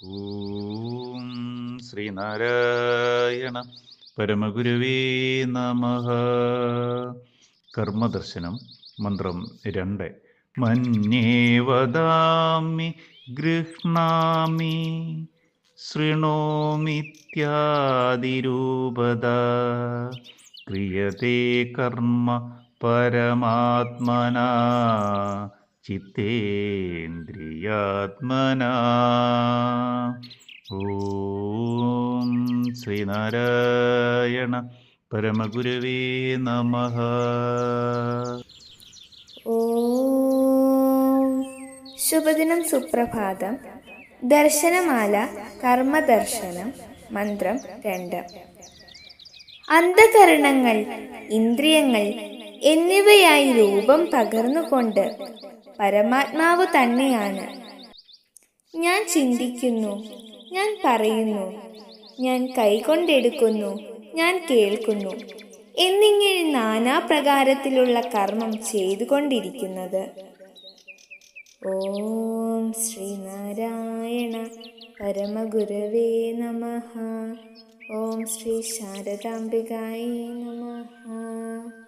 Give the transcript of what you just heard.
ഓം ശ്രീനാരായണ പരമഗുരുവേ നമഃ. കർമ്മദർശനം മന്ത്രം 2. മന്യേ വദാമി ഗൃഹ്ണാമി ശൃണോമിത്യാദിരൂപദാ ക്രിയതേ കർമ്മ പരമാത്മനാ ചിത്തേന്ദ്രിയാത്മനാ. ഓം ശ്രീനാരായണ പരമഗുരുവേ നമഃ. ഓം ശുഭദിനം, സുപ്രഭാതം. ദർശനമാല കർമ്മദർശനം മന്ത്രം 2. അന്ധകരണങ്ങൾ, ഇന്ദ്രിയങ്ങൾ എന്നിവയായി രൂപം പകർന്നുകൊണ്ട് പരമാത്മാവ് തന്നെയാണ്. ഞാൻ ചിന്തിക്കുന്നു, ഞാൻ പറയുന്നു, ഞാൻ കൈകൊണ്ടെടുക്കുന്നു, ഞാൻ കേൾക്കുന്നു എന്നിങ്ങനെ നാനാപ്രകാരത്തിലുള്ള കർമ്മം ചെയ്തുകൊണ്ടിരിക്കുന്നത്. ഓം ശ്രീനാരായണ പരമഗുരവേ നമഃ. ഓം ശ്രീ ശാരദാംബികായേ നമഃ.